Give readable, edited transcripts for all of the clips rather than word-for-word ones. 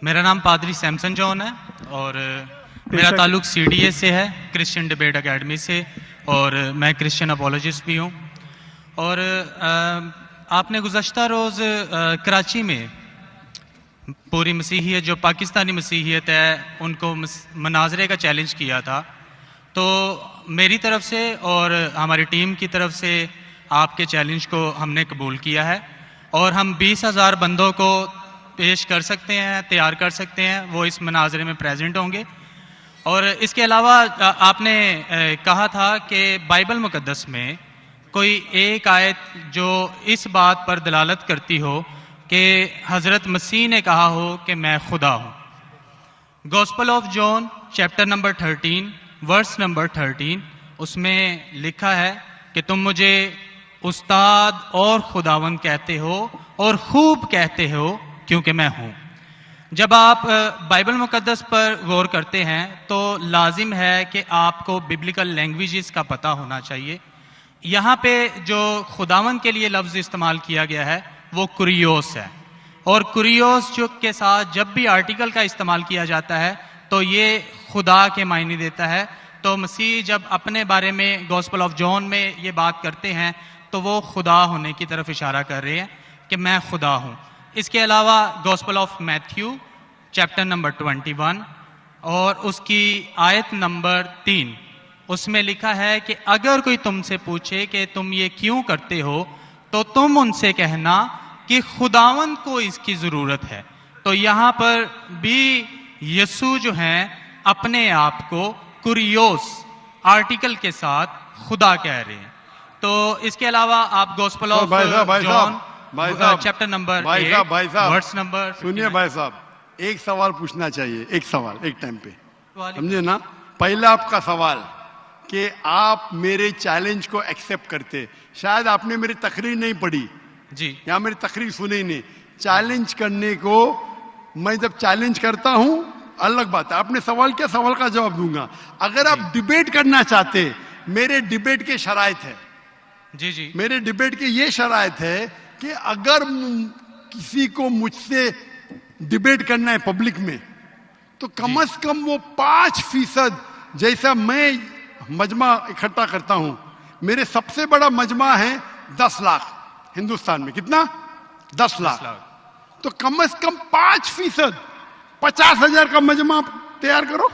मेरा नाम पादरी सैमसन जॉन है और मेरा ताल्लुक CDA से है, क्रिश्चियन डिबेट एकेडमी से, और मैं क्रिश्चियन अपोलॉजिस्ट भी हूँ। और आपने गुज़श्ता रोज़ कराची में पूरी मसीहियत जो पाकिस्तानी मसीहियत है उनको मनाजरे का चैलेंज किया था, तो मेरी तरफ से और हमारी टीम की तरफ से आपके चैलेंज को हमने कबूल किया है और हम 20,000 बंदों को पेश कर सकते हैं, तैयार कर सकते हैं, वो इस मनाजरे में प्रेजेंट होंगे। और इसके अलावा आपने कहा था कि बाइबल मुकद्दस में कोई एक आयत जो इस बात पर दलालत करती हो कि हज़रत मसीह ने कहा हो कि मैं खुदा हूँ। Gospel of John chapter number 13 verse number 13 उसमें लिखा है कि तुम मुझे उस्ताद और खुदावंद कहते हो और खूब कहते हो क्योंकि मैं हूँ। जब आप बाइबल मुकद्दस पर गौर करते हैं तो लाजिम है कि आपको बिब्लिकल लैंग्वेजेस का पता होना चाहिए। यहाँ पे जो खुदावंद के लिए लफ्ज़ इस्तेमाल किया गया है वो कुरियोस है, और कुरियोस जो के साथ जब भी आर्टिकल का इस्तेमाल किया जाता है तो ये खुदा के मायने देता है। तो मसीह जब अपने बारे में गॉस्पेल ऑफ जॉन में ये बात करते हैं तो वो खुदा होने की तरफ इशारा कर रहे हैं कि मैं खुदा हूँ। इसके अलावा gospel of Matthew chapter number 21 और उसकी आयत नंबर 3 उसमें लिखा है कि अगर कोई तुमसे पूछे कि तुम ये क्यों करते हो तो तुम उनसे कहना कि खुदावंद को इसकी ज़रूरत है। तो यहाँ पर भी यीशु जो हैं अपने आप को कुरियोस आर्टिकल के साथ खुदा कह रहे हैं। तो इसके अलावा आप gospel of John chapter number 8 verse number, सुनिए भाई साहब, एक सवाल पूछना चाहिए, एक सवाल एक टाइम पे, समझे ना। पहला आपका सवाल कि आप मेरे चैलेंज को एक्सेप्ट करते, शायद आपने मेरी तकरीर नहीं पढ़ी जी, या मेरी तकरीर सुनी नहीं। चैलेंज करने को मैं जब चैलेंज करता हूं अलग बात है, आपने सवाल किया, सवाल का जवाब दूंगा। अगर आप डिबेट करना चाहते, मेरे डिबेट के शराइत है जी जी, मेरे डिबेट के ये शराइत है कि अगर किसी को मुझसे डिबेट करना है पब्लिक में तो कम से कम वो 5% जैसा मैं मजमा इकट्ठा करता हूं। मेरे सबसे बड़ा मजमा है 10 लाख हिंदुस्तान में। कितना? 10 लाख। तो कम से कम 5%, 50,000 का मजमा तैयार करो।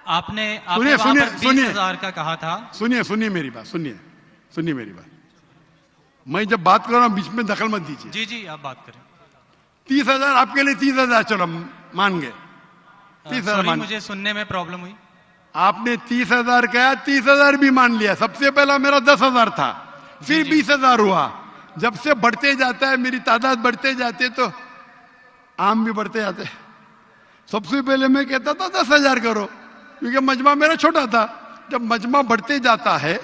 आपने सुनिए सुनिए सुनिए 20,000 का कहा था। सुनिए मेरी बात, सुनिए मेरी बात। मैं जब बात कर रहा हूं बीच में दखल मत दीजिए। जी जी, आप बात करें। 30,000 आपके लिए 30,000, चलो मान गए। 30,000 मुझे सुनने में प्रॉब्लम हुई। आपने 30,000 कहा, 30,000 भी मान लिया। सबसे पहला मेरा 10,000 था, फिर 20,000 हुआ। जब से बढ़ते जाता है, मेरी तादाद बढ़ते जाते तो आम भी बढ़ते जाते। सबसे पहले मैं कहता था 10,000 करो, क्योंकि मजमा मेरा छोटा था। जब मजमा बढ़ते जाता है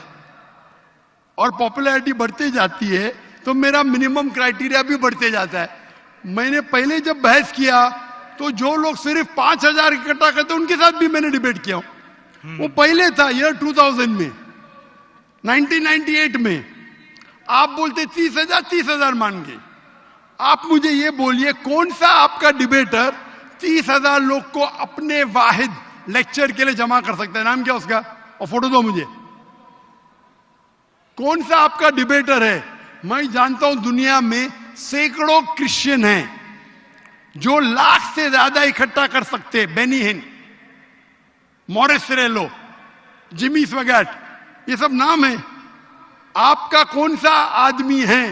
और पॉपुलैरिटी बढ़ती जाती है तो मेरा मिनिमम क्राइटेरिया भी बढ़ते जाता है। मैंने पहले जब बहस किया तो जो लोग सिर्फ 5,000 इकट्ठा करते उनके साथ भी मैंने डिबेट किया। वो पहले था ईयर 2000 में, 1998 में। आप बोलते 30,000 मान गए। आप मुझे ये बोलिए कौन सा आपका डिबेटर 30,000 लोग को अपने वाहिद लेक्चर के लिए जमा कर सकता है? नाम क्या उसका, और फोटो दो मुझे। कौन सा आपका डिबेटर है? मैं जानता हूं दुनिया में सैकड़ों क्रिश्चियन हैं जो लाख से ज्यादा इकट्ठा कर सकते। बेनी हिन, मॉरिस रेलो, जिमी स्वैगट, ये सब नाम है। आपका कौन सा आदमी है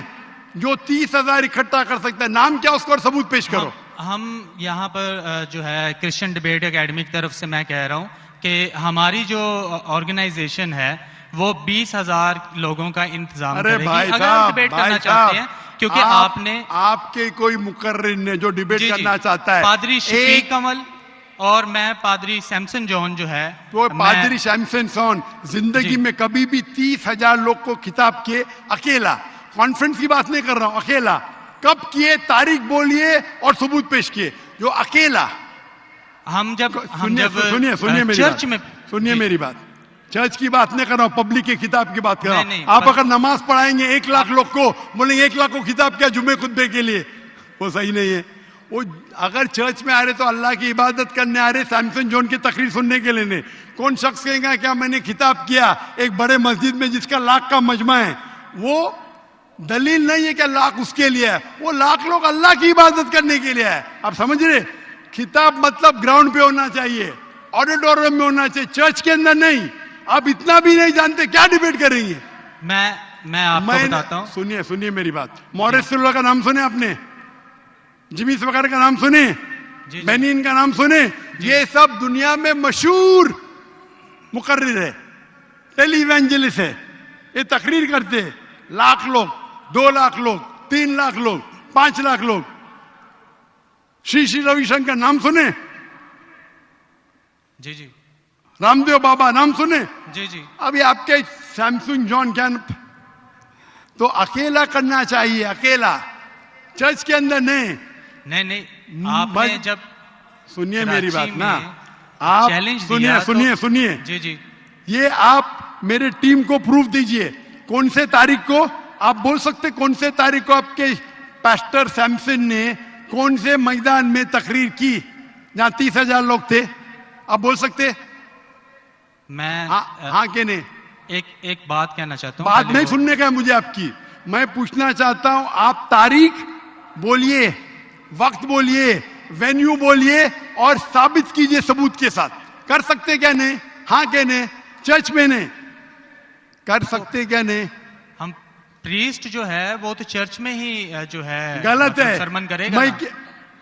जो 30,000 इकट्ठा कर सकता है? नाम क्या उसका और सबूत पेश करो। हम यहाँ पर जो है क्रिश्चियन डिबेट एकेडमी की तरफ से मैं कह रहा हूँ कि हमारी जो ऑर्गेनाइजेशन है वो 20,000 लोगों का इंतजाम करेगी। अगर आप डिबेट करना चाहते हैं, क्योंकि आपके कोई मुकर्रिर ने जो डिबेट करना चाहता है, पादरी शफीक कमल और मैं पादरी सैमसन जॉन जो है, तो पादरी सैमसन जॉन जिंदगी में कभी भी 30,000 लोग को खिताब किए अकेला। कॉन्फ्रेंस की बात नहीं कर रहा हूं, अकेला। कब किए, तारीख बोलिए और सबूत पेश किए। जो अकेला हम जब सुनिए मेरी चर्च बात, में, सुनिए मेरी बात। चर्च की बात नहीं कर रहा हूं, पब्लिक के खिताब की बात कर रहा हूं। आप अगर नमाज पढ़ाएंगे 1 लाख लोग को, बोलेंगे 1 लाख को खिताब क्या जुम्मे खुतबे के लिए, वो सही नहीं है। वो अगर चर्च में आ रहे तो अल्लाह की इबादत करने आ रहे, सैमसन जॉन की तकरीर सुनने के लिए नहीं। कौन शख्स कहेगा क्या मैंने खिताब किया एक बड़े मस्जिद में जिसका लाख का मजमा है, वो दलील नहीं है कि लाख उसके लिए है, वो लाख लोग अल्लाह की इबादत करने के लिए है। आप समझ रहे? खिताब मतलब ग्राउंड पे होना चाहिए, ऑडिटोरियम में होना चाहिए, चर्च के अंदर नहीं। आप इतना भी नहीं जानते, क्या डिबेट करेंगे? मैं आपको बताता हूँ। सुनिए मेरी बात। मॉरिस सिल्वा का नाम सुने आपने? जिमी वगैरह का नाम सुने? बेनिन का नाम सुने? ये सब दुनिया में मशहूर मुकर्रिर है, टेली इवेंजलिस्ट है। ये तकरीर करते हैं, लाख लोग, 2 लाख लोग, 3 लाख लोग, 5 लाख लोग। श्री रविशंकर नाम सुने? जी। रामदेव बाबा नाम सुने? जी। अभी आपके सैमसंग जॉन क्या? तो अकेला करना चाहिए, अकेला, चर्च के अंदर नहीं। आपने जब सुनिए मेरी बात ना, आप सुनिए जी। ये आप मेरे टीम को प्रूफ दीजिए। कौन से तारीख को आप बोल सकते? कौन से तारीख को आपके पास्टर सैमसन ने कौन से मैदान में तकरीर की जहां 30,000 लोग थे? आप बोल सकते? मैं हाँ के नहीं? एक बात कहना चाहता हूँ। बात नहीं सुनने का है मुझे आपकी, मैं पूछना चाहता हूं। आप तारीख बोलिए, वक्त बोलिए, वेन्यू बोलिए और साबित कीजिए सबूत के साथ। कर सकते क्या नहीं? हाँ के नहीं? चर्च में नहीं कर सकते क्या नहीं? हम प्रीस्ट जो है वो तो चर्च में ही जो है गलत है, सरमन करेगा।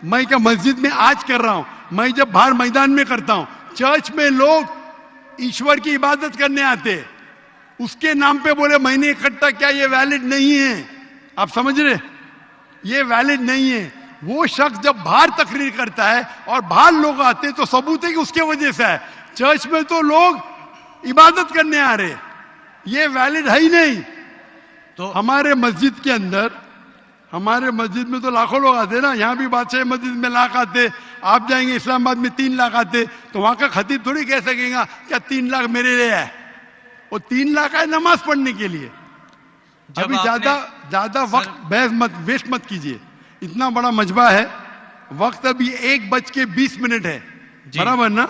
मैं क्या मस्जिद में आज कर रहा हूं? मैं जब बाहर मैदान में करता हूं। चर्च में लोग ईश्वर की इबादत करने आते, उसके नाम पे बोले मैंने इकट्ठा किया, ये वैलिड नहीं है। आप समझ रहे? ये वैलिड नहीं है। वो शख्स जब बाहर तकरीर करता है और बाहर लोग आते हैं तो सबूत है कि उसके वजह से है। चर्च में तो लोग इबादत करने आ रहे, ये वैलिड है ही नहीं। तो हमारे मस्जिद के अंदर, हमारे मस्जिद में तो लाखों लोग आते ना। यहाँ भी बादशाह मस्जिद में लाख आते, आप जाएंगे इस्लामाबाद में 3 लाख आते, तो वहां का खतीब थोड़ी कह सकेगा क्या 3 लाख मेरे लिए है। वो 3 लाख है नमाज पढ़ने के लिए। अभी ज्यादा वक्त बहस मत, वेस्ट मत कीजिए। इतना बड़ा मजबा है, वक्त अभी 1:20 है, बराबर ना?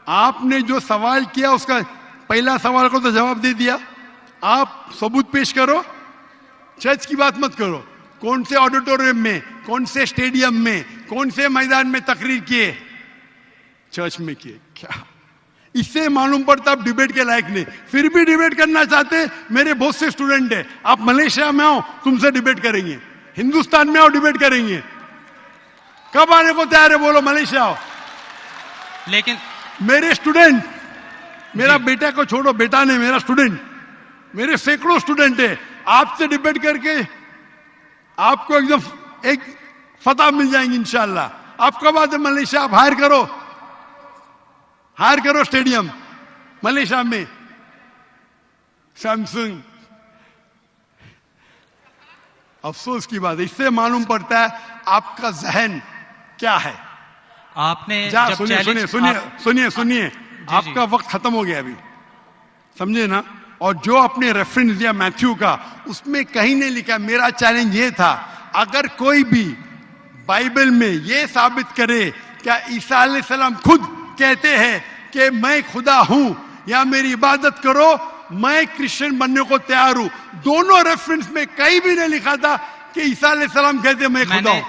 आपने जो सवाल किया उसका पहला सवाल को तो जवाब दे दिया। आप सबूत पेश करो, चर्च की बात मत करो। कौन से ऑडिटोरियम में, कौन से स्टेडियम में, कौन से मैदान में तकरीर किए? चर्च में किए। क्या इससे मालूम पड़ता आप डिबेट के लायक नहीं? फिर भी डिबेट करना चाहते। मेरे बहुत से स्टूडेंट है, आप मलेशिया में आओ तुमसे डिबेट करेंगे, हिंदुस्तान में आओ डिबेट करेंगे। कब आने को तैयार है बोलो? मलेशिया आओ। लेकिन मेरे स्टूडेंट, मेरा बेटा को छोड़ो, बेटा नहीं, मेरा स्टूडेंट, मेरे सैकड़ों स्टूडेंट है, आपसे डिबेट करके आपको एकदम एक फतह मिल जाएंगे इंशाल्लाह। आप कब आते मलेशिया? आप हायर करो स्टेडियम मलेशिया में। सैमसंग, अफसोस की बात है, इससे मालूम पड़ता है आपका जहन क्या है। आपने सुनिए आपका वक्त खत्म हो गया अभी, समझे ना? और जो आपने रेफरेंस दिया मैथ्यू का, उसमें कहीं नहीं लिखा। मेरा चैलेंज ये था, अगर कोई भी बाइबल में ये साबित करे क्या ईसा अलैहिस्सलाम खुद कहते हैं कि मैं खुदा हूं या मेरी इबादत करो, मैं क्रिश्चियन बनने को तैयार हूं। दोनों रेफरेंस में कहीं भी नहीं लिखा था कि ईसा अलैहिस्सलाम कहते मैं खुदा हूं।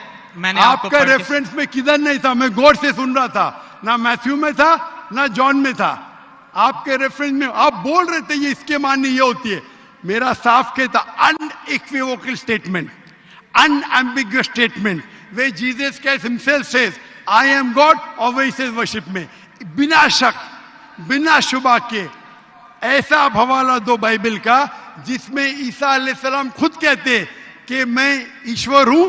आपका रेफरेंस में किधर नहीं था? मैं गौर से सुन रहा था, ना मैथ्यू में था ना जॉन में था। आपके रेफरेंस में आप बोल रहे थे ये इसके माननी ये होती है। मेरा साफ कहता unequivocal statement, unambiguous statement, way Jesus Christ himself says I am God और वे सेज वर्शिप में, बिना शक बिना शुबा के ऐसा आप हवाला दो बाइबल का जिसमें ईसा अलैहिस्सलाम खुद कहते कि मैं ईश्वर हूं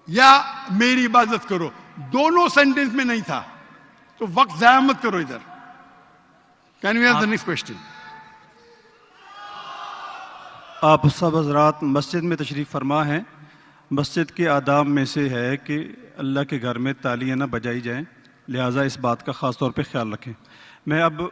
या मेरी इबादत करो। दोनों सेंटेंस में नहीं था, तो वक्त जाया मत करो इधर। Can we have the next question? आप सब हजरात मस्जिद में तशरीफ फरमा हैं। मस्जिद के आदाब में से है कि अल्लाह के घर में तालियां ना बजाई जाएं, लिहाजा इस बात का ख़ास तौर पे ख्याल रखें। मैं अब